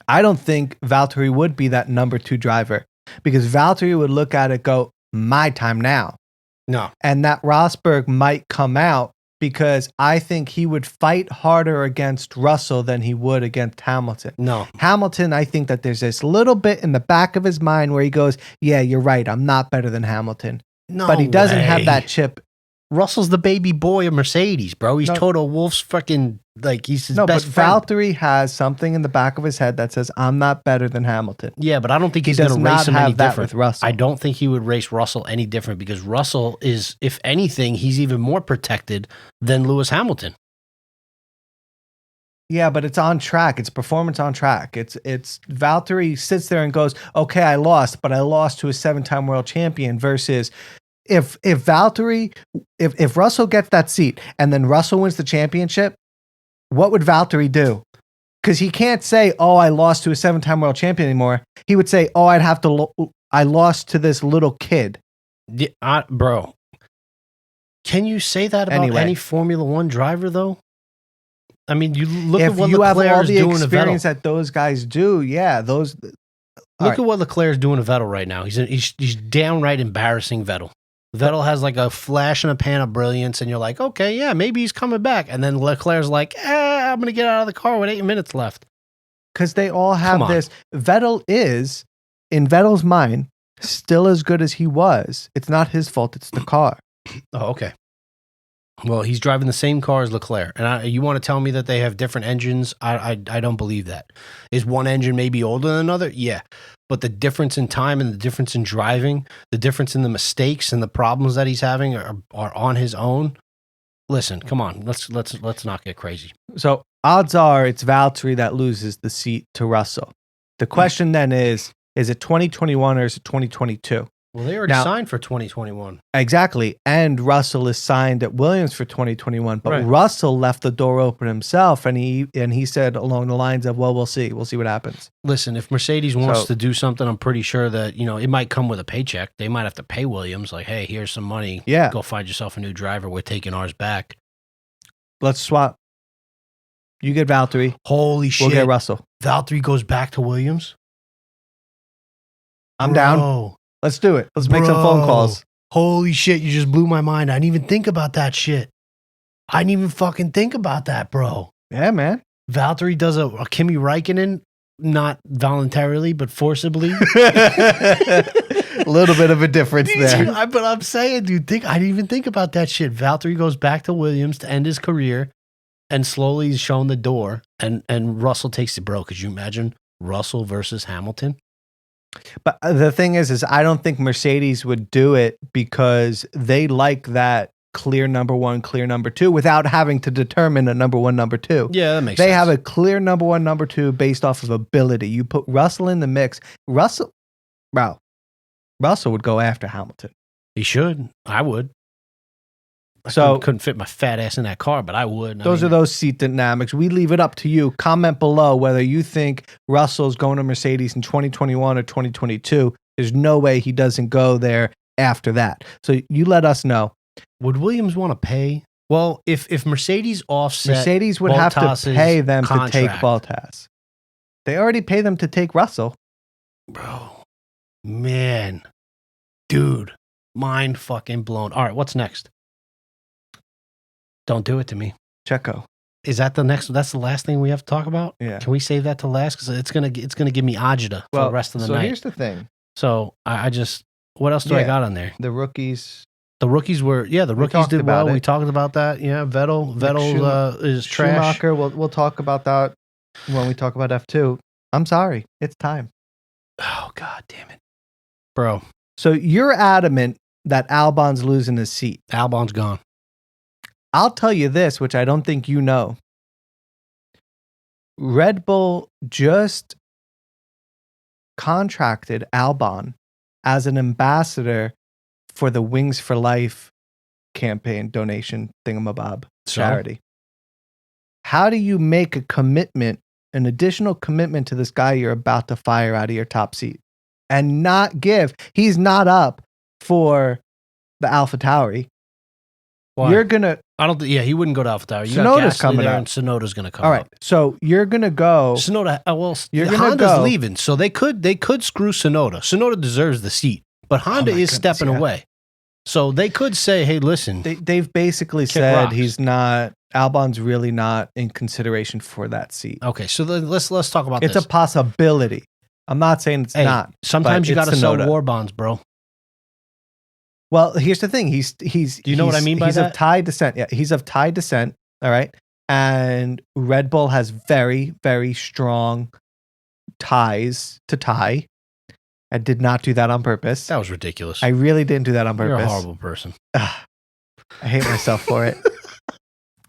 I don't think Valtteri would be that number 2 driver, because Valtteri would look at it, go, my time now. No. And that Rosberg might come out, because I think he would fight harder against Russell than he would against Hamilton. No. Hamilton, I think that there's this little bit in the back of his mind where he goes, yeah, you're right, I'm not better than Hamilton. No, but he doesn't have that chip. Russell's the baby boy of Mercedes, bro. He's Toto Wolff's fucking, he's his best friend. But Valtteri has something in the back of his head that says, I'm not better than Hamilton. Yeah, but I don't think he's going to race him any different. With Russell. I don't think he would race Russell any different, because Russell is, if anything, he's even more protected than Lewis Hamilton. Yeah, but it's on track. It's performance on track. It's Valtteri sits there and goes, okay, I lost, but I lost to a 7-time world champion, versus if Russell gets that seat and then Russell wins the championship, what would Valtteri do? Because he can't say, oh, I lost to a 7-time world champion anymore. He would say, oh, I lost to this little kid. Yeah, bro, can you say that about any Formula One driver, though? I mean, you look at what Leclerc's doing to Vettel. If you have all the experience that those guys do, Look at what Leclerc's doing to Vettel right now. He's downright embarrassing Vettel. Vettel has like a flash and a pan of brilliance, and you're like, okay, yeah, maybe he's coming back. And then Leclerc's like, I'm going to get out of the car with 8 minutes left. Because they all have this. Vettel is, in Vettel's mind, still as good as he was. It's not his fault. It's the car. Oh, okay. Well, he's driving the same car as Leclerc. And you want to tell me that they have different engines? I don't believe that. Is one engine maybe older than another? Yeah. But the difference in time and the difference in driving, the difference in the mistakes and the problems that he's having are on his own. Listen, come on. Let's not get crazy. So odds are it's Valtteri that loses the seat to Russell. The question then is it 2021 or is it 2022? Well, they already signed for 2021. Exactly. And Russell is signed at Williams for 2021. But Russell left the door open himself, and he said along the lines of, well, we'll see. We'll see what happens. Listen, if Mercedes wants to do something, I'm pretty sure that, it might come with a paycheck. They might have to pay Williams, like, hey, here's some money. Yeah. Go find yourself a new driver. We're taking ours back. Let's swap. You get Valtteri. Holy shit. We'll get Russell. Valtteri goes back to Williams? I'm down. Let's do it. Let's make some phone calls. Holy shit, you just blew my mind. I didn't even think about that shit. I didn't even fucking think about that, bro. Yeah, man. Valtteri does a Kimi Räikkönen, not voluntarily, but forcibly. A little bit of a difference there. But I'm saying, dude, I didn't even think about that shit. Valtteri goes back to Williams to end his career, and slowly he's shown the door, and Russell takes it, bro. Could you imagine? Russell versus Hamilton. But the thing is I don't think Mercedes would do it because they like that clear number one, clear number two without having to determine a number one, number two. Yeah, that makes sense. They have a clear number one, number two based off of ability. You put Russell in the mix. Russell would go after Hamilton. He should. I would. So couldn't fit my fat ass in that car, but I would. Those are those seat dynamics. We leave it up to you. Comment below whether you think Russell's going to Mercedes in 2021 or 2022. There's no way he doesn't go there after that. So you let us know. Would Williams want to pay? Well, if Mercedes offset, Mercedes would have to pay them to take Bottas. They already pay them to take Russell. Bro, man, dude, mind fucking blown. All right, what's next? Don't do it to me. Checo. Is that the next? That's the last thing we have to talk about? Yeah. Can we save that to last? Because it's gonna give me agita for the rest of the night. So here's the thing. So I just, what else do I got on there? The rookies. The rookies were, the rookies did well. We talked about that. Yeah, Vettel is trash. Schumacher, we'll talk about that when we talk about F2. I'm sorry. It's time. Oh, God damn it. Bro. So you're adamant that Albon's losing his seat. Albon's gone. I'll tell you this, which I don't think you know. Red Bull just contracted Albon as an ambassador for the Wings for Life campaign donation thingamabob charity. How do you make a commitment, an additional commitment to this guy you're about to fire out of your top seat and not give? He's not up for the AlphaTauri. Why? You're gonna. I don't. Yeah, he wouldn't go to AlphaTauri. Sonoda's coming out, and Sonoda's gonna come. All right, so you're gonna go. Sonoda. Well, you're Honda's leaving, so they could screw Sonoda. Sonoda deserves the seat, but Honda is stepping away. So they could say, "Hey, listen." They've basically said he's not. Albon's really not in consideration for that seat. Okay, so let's talk about this. It's a possibility. I'm not saying it's not. Sometimes you got to sell war bonds, bro. Well, here's the thing. He's. Do you know what I mean by that? He's of Thai descent. Yeah, he's of Thai descent. All right, and Red Bull has very, very strong ties to Thai. I did not do that on purpose. That was ridiculous. I really didn't do that on purpose. You're a horrible person. I hate myself for it.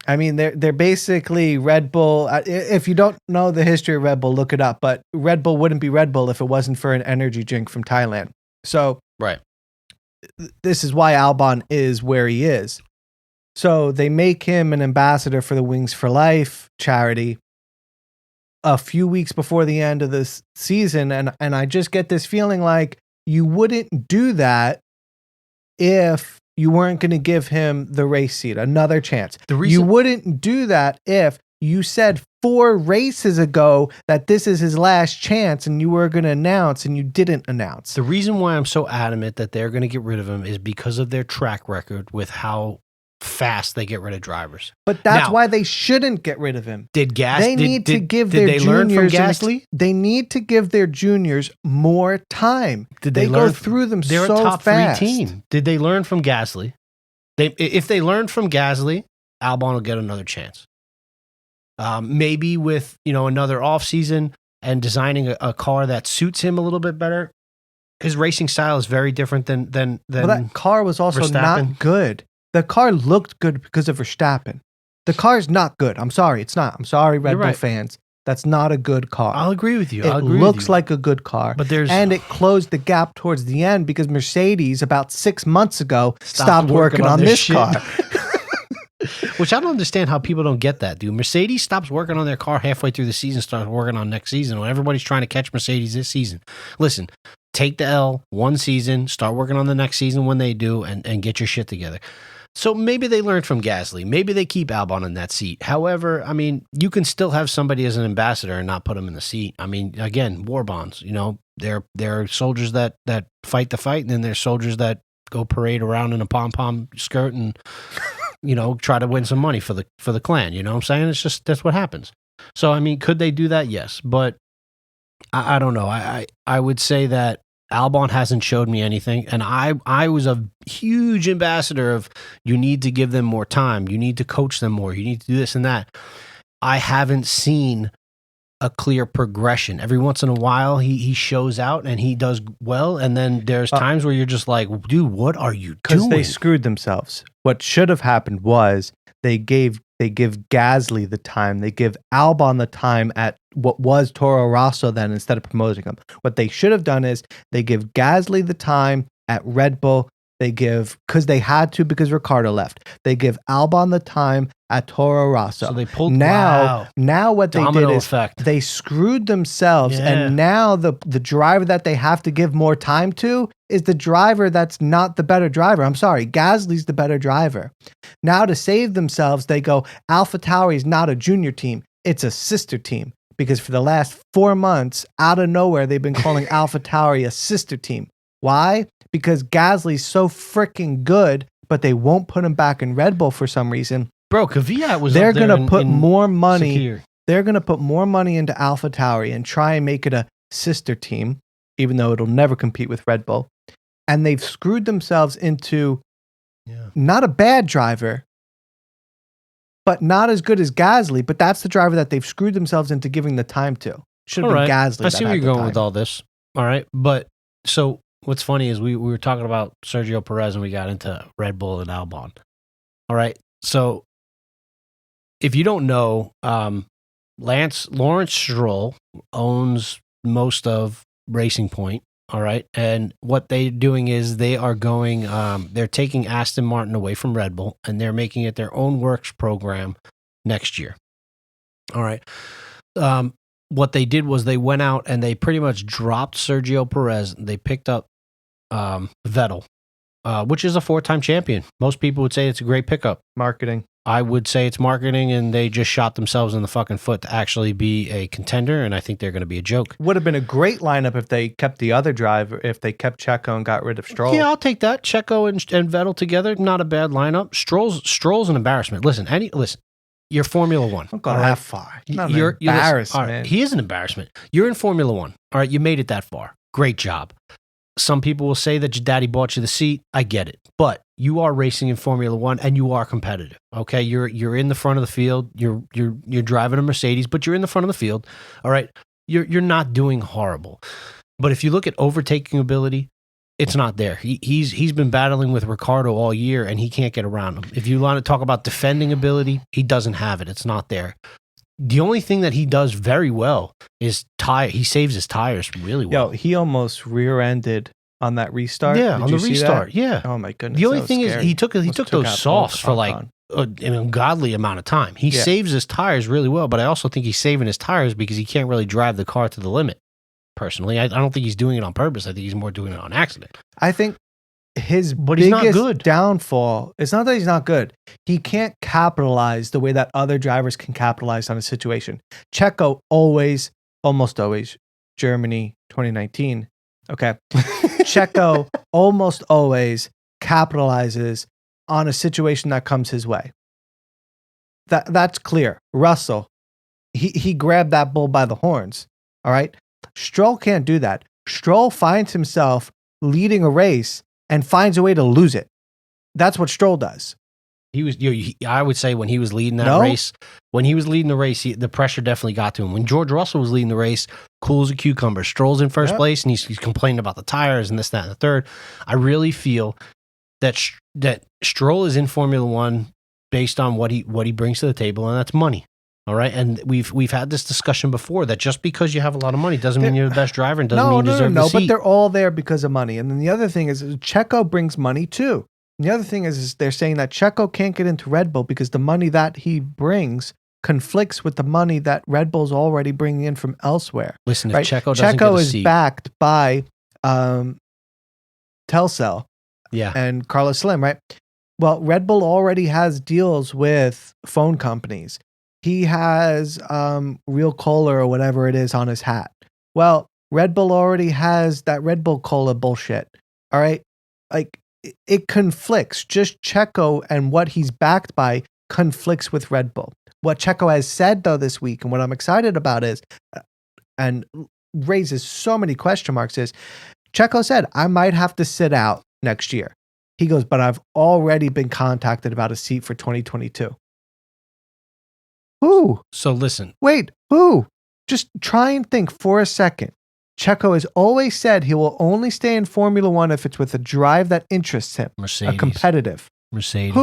I mean, they're basically Red Bull. If you don't know the history of Red Bull, look it up. But Red Bull wouldn't be Red Bull if it wasn't for an energy drink from Thailand. So right. This is why Albon is where he is. So they make him an ambassador for the Wings for Life charity a few weeks before the end of this season. And I just get this feeling like you wouldn't do that if you weren't going to give him the race seat, another chance. You wouldn't do that if you said 4 races ago that this is his last chance and you were going to announce and you didn't announce. The reason why I'm so adamant that they're going to get rid of him is because of their track record with how fast they get rid of drivers. But that's why they shouldn't get rid of him. They need to give their juniors. Learn from Gasly? They need to give their juniors more time. Did they go through them they're so a top fast. 3 team. Did they learn from Gasly? If they learned from Gasly, Albon will get another chance. Maybe with another off season and designing a car that suits him a little bit better. His racing style is very different than Well, that car was also Verstappen. not good. The car looked good because of Verstappen. The car's not good. I'm sorry, it's not. I'm sorry, Red Bull fans. That's not a good car. I'll agree with you. It looks like a good car, but and it closed the gap towards the end because Mercedes about 6 months ago stopped working on this car. Which I don't understand how people don't get that, dude. Mercedes stops working on their car halfway through the season, starts working on next season when everybody's trying to catch Mercedes this season. Listen, take the L one season, start working on the next season when they do, and get your shit together. So maybe they learned from Gasly. Maybe they keep Albon in that seat. However, I mean, you can still have somebody as an ambassador and not put him in the seat. I mean, again, war bonds. There are soldiers that fight the fight, and then there's soldiers that go parade around in a pom-pom skirt and try to win some money for the clan. You know what I'm saying? It's just, that's what happens. So, I mean, could they do that? Yes. But I don't know. I would say that Albon hasn't showed me anything. And I was a huge ambassador of, you need to give them more time. You need to coach them more. You need to do this and that. I haven't seen a clear progression. Every once in a while, he shows out and he does well, and then there's times where you're just like, dude, what are you doing? Because they screwed themselves. What should have happened was they give Gasly the time. They give Albon the time at what was Toro Rosso then instead of promoting him. What they should have done is they give Gasly the time at Red Bull. They give, because they had to because Ricciardo left. They give Albon the time at Toro Rosso. So they pulled now what they Domino did is effect. they screwed themselves, and now the driver that they have to give more time to is the driver that's not the better driver. I'm sorry, Gasly's the better driver. Now to save themselves, they go, AlphaTauri is not a junior team, it's a sister team. Because for the last 4 months, out of nowhere, they've been calling AlphaTauri a sister team. Why? Because Gasly's so freaking good, but they won't put him back in Red Bull for some reason. Bro, Kvyat was They're up there going to put more money. Sakhir. They're going to put more money into AlphaTauri and try and make it a sister team, even though it'll never compete with Red Bull. And they've screwed themselves into not a bad driver, but not as good as Gasly. But that's the driver that they've screwed themselves into giving the time to. Should have been Gasly. I see where you're going with all this. All right. But so what's funny is we were talking about Sergio Perez and we got into Red Bull and Albon. All right. So if you don't know, Lawrence Stroll owns most of Racing Point. All right. And what they're doing is they are going, they're taking Aston Martin away from Red Bull and they're making it their own works program next year. All right. What they did was they went out and they pretty much dropped Sergio Perez. They picked up Vettel, which is a 4-time champion. Most people would say it's a great pickup. Marketing. I would say it's marketing, and they just shot themselves in the fucking foot to actually be a contender, and I think they're going to be a joke. Would have been a great lineup if they kept the other driver, if they kept Checo and got rid of Stroll. Yeah, I'll take that. Checo and Vettel together, not a bad lineup. Stroll's an embarrassment. Listen, you're Formula One. Don't go that far. You're embarrassment. Right, he is an embarrassment. You're in Formula One. All right, you made it that far. Great job. Some people will say that your daddy bought you the seat. I get it. But you are racing in Formula One and you are competitive. Okay. You're in the front of the field. You're driving a Mercedes, but you're in the front of the field. All right. You're not doing horrible. But if you look at overtaking ability, it's not there. He's been battling with Ricciardo all year and he can't get around him. If you want to talk about defending ability, he doesn't have it. It's not there. The only thing that he does very well is he saves his tires really well. Yo, he almost rear-ended on that restart. Yeah, on the restart. Yeah. Oh my goodness. The only thing is he took those softs for like an ungodly amount of time. He saves his tires really well, but I also think he's saving his tires because he can't really drive the car to the limit. Personally, I don't think he's doing it on purpose. I think he's more doing it on accident. I think his biggest downfall, it's not that he's not good. He can't capitalize the way that other drivers can capitalize on a situation. Checo almost always, Germany 2019. Okay. Checo almost always capitalizes on a situation that comes his way. That's clear. Russell, he grabbed that bull by the horns. All right. Stroll can't do that. Stroll finds himself leading a race and finds a way to lose it. That's what Stroll does. I would say when he was leading that race, the pressure definitely got to him. When George Russell was leading the race, cool as a cucumber. Stroll's in first place, and he's complaining about the tires and this, that, and the third. I really feel that Stroll is in Formula One based on what he brings to the table, and that's money. All right, and we've had this discussion before that just because you have a lot of money doesn't mean you're the best driver and doesn't mean you deserve the seat. But they're all there because of money. And then the other thing is Checo brings money too. And the other thing is they're saying that Checo can't get into Red Bull because the money that he brings conflicts with the money that Red Bull's already bringing in from elsewhere. Listen, if Checo doesn't get a seat, is backed by Telcel, and Carlos Slim, right? Well, Red Bull already has deals with phone companies. He has Real Cola or whatever it is on his hat. Well, Red Bull already has that Red Bull Cola bullshit. All right? Like, it conflicts. Just Checo and what he's backed by conflicts with Red Bull. What Checo has said, though, this week, and what I'm excited about is, and raises so many question marks, is Checo said, I might have to sit out next year. He goes, but I've already been contacted about a seat for 2022. Who? So listen. Wait, who? just try and think for a second. Checo has always said he will only stay in Formula One if it's with a drive that interests him. Mercedes. A competitive. Mercedes.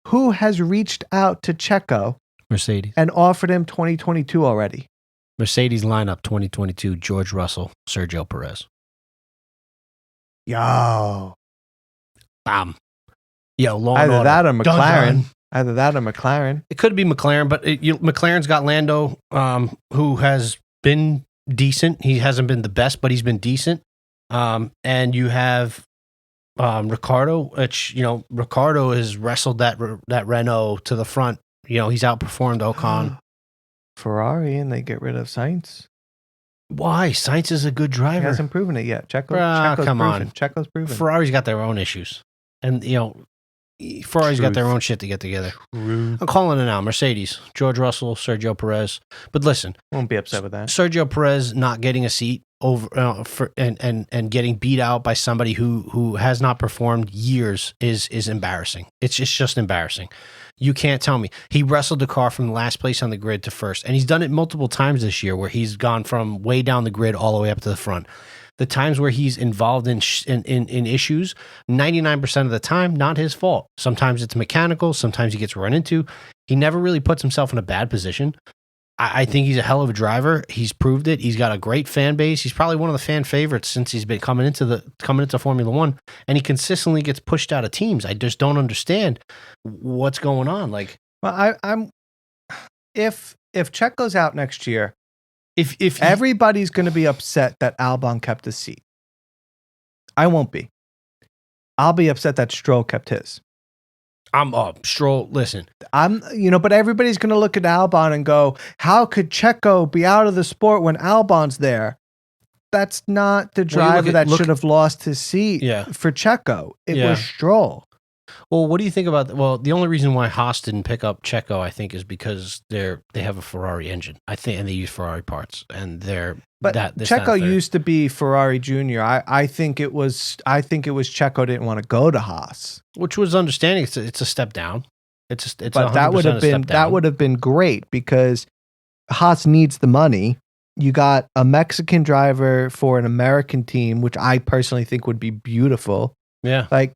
Who has reached out to Checo? Mercedes. And offered him 2022 already? Mercedes lineup 2022, George Russell, Sergio Perez. Yo. Bam. Yo, Law Either and Order. that or McLaren. Dun, dun. Either that or McLaren. It could be McLaren, but McLaren's got Lando, who has been decent. He hasn't been the best, but he's been decent. And you have Ricciardo, which, Ricciardo has wrestled that Renault to the front. He's outperformed Ocon. Ferrari, and they get rid of Sainz. Why? Sainz is a good driver. He hasn't proven it yet. Checo's come proven. on. Checo's proven. Ferrari's got their own issues. And, Ferrari's got their own shit to get together. I'm calling it now. Mercedes, George Russell, Sergio Perez. But listen, won't be upset with that. Sergio Perez not getting a seat over and getting beat out by somebody who has not performed years is embarrassing. It's just embarrassing. You can't tell me. He wrestled the car from last place on the grid to first, and he's done it multiple times this year where he's gone from way down the grid all the way up to the front. The times where he's involved in issues, 99% of the time, not his fault. Sometimes it's mechanical. Sometimes he gets run into. He never really puts himself in a bad position. I think he's a hell of a driver. He's proved it. He's got a great fan base. He's probably one of the fan favorites since he's been coming into Formula One, and he consistently gets pushed out of teams. I just don't understand what's going on. Like, well, if Checo's out next year, if everybody's going to be upset that Albon kept his seat. I won't be. I'll be upset that Stroll kept his. I'm up. Stroll, listen. But everybody's going to look at Albon and go, how could Checo be out of the sport when Albon's there? That's not the driver that should have lost his seat for Checo. It was Stroll. Well, what do you think about that? Well, the only reason why Haas didn't pick up Checo, I think, is because they have a Ferrari engine. I think, and they use Ferrari parts, and Checo used to be Ferrari Junior. I think it was Checo didn't want to go to Haas, which was understanding. It's a step down. But that would have been great because Haas needs the money. You got a Mexican driver for an American team, which I personally think would be beautiful. Yeah, like.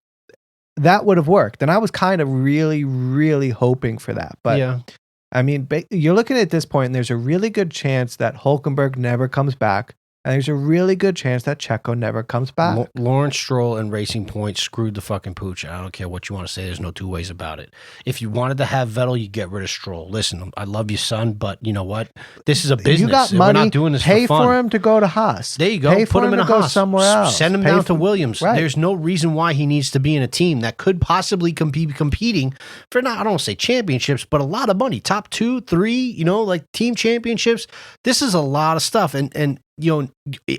That would have worked. And I was kind of really, really hoping for that. But I mean, you're looking at this point, and there's a really good chance that Hülkenberg never comes back. And there's a really good chance that Checo never comes back. Lawrence Stroll and Racing Point screwed the fucking pooch. I don't care what you want to say. There's no two ways about it. If you wanted to have Vettel, you get rid of Stroll. Listen, I love you, son, but you know what? This is a business. You got money. We're not doing this pay for fun. for him to go to Haas. There you go. Put him in a Haas. Somewhere else. Send him down to Williams. Right. There's no reason why he needs to be in a team that could possibly be competing for, not, I don't want to say championships, but a lot of money. Top 2, 3, like team championships. This is a lot of stuff. And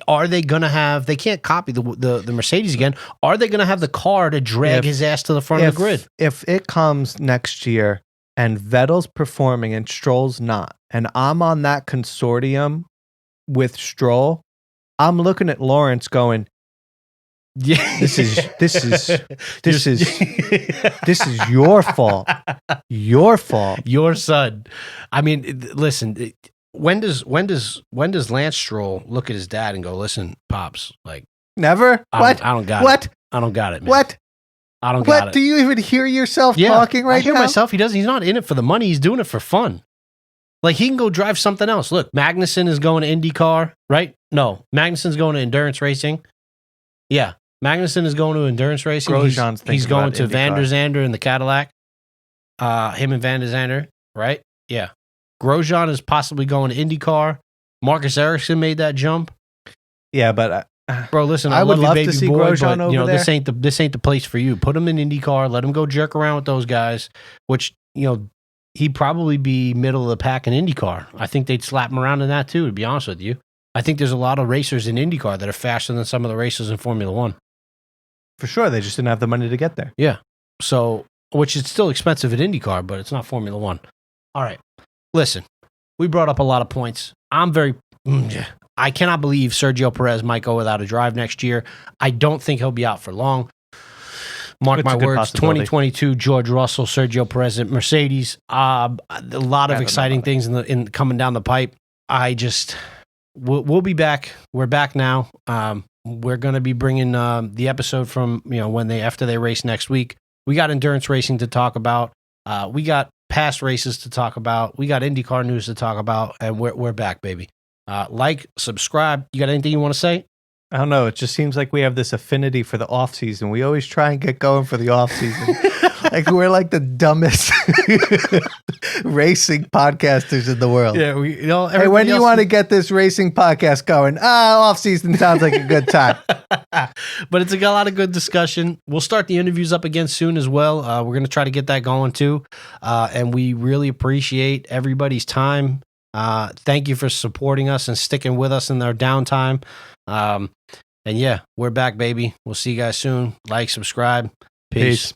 are they going to have, they can't copy the Mercedes again. Are they going to have the car to drag his ass to the front of the grid? If it comes next year and Vettel's performing and Stroll's not, and I'm on that consortium with Stroll, I'm looking at Lawrence going, yeah, this is your fault. Your fault. Your son. I mean, listen, When does Lance Stroll look at his dad and go, "Listen, pops, like never"? I don't got it. I don't got it, man. What? I don't got it. Do you even hear yourself talking right now? I hear myself. He's not in it for the money. He's doing it for fun. Like, he can go drive something else. Look, Magnussen is going to IndyCar, right? No, Magnussen's going to endurance racing. Yeah, Magnussen is going to endurance racing. He's going to Van der Zande in the Cadillac. Him and Van der Zande, right? Yeah. Grosjean is possibly going to IndyCar. Marcus Ericsson made that jump. Yeah, but bro, listen, I would love to see Grosjean over there. This ain't the place for you. Put him in IndyCar. Let him go jerk around with those guys. Which he'd probably be middle of the pack in IndyCar. I think they'd slap him around in that too. To be honest with you, I think there's a lot of racers in IndyCar that are faster than some of the racers in Formula One. For sure, they just didn't have the money to get there. Yeah, so which is still expensive at IndyCar, but it's not Formula One. All right. Listen, we brought up a lot of points. I cannot believe Sergio Perez might go without a drive next year. I don't think he'll be out for long. Mark my words, 2022, George Russell, Sergio Perez at Mercedes. A lot of exciting things in coming down the pipe. we'll be back. We're back now. We're going to be bringing the episode from, after they race next week. We got endurance racing to talk about. We got past races to talk about. We got IndyCar news to talk about, and we're back, baby. Subscribe. You got anything you want to say? I don't know. It just seems like we have this affinity for the off season. We always try and get going for the off season. Like we're like the dumbest racing podcasters in the world. Yeah, hey, when do you want to get this racing podcast going? Off season sounds like a good time. But it's a lot of good discussion. We'll start the interviews up again soon as well. We're going to try to get that going too. And we really appreciate everybody's time. Thank you for supporting us and sticking with us in our downtime. And yeah, we're back, baby. We'll see you guys soon. Like, subscribe. Peace.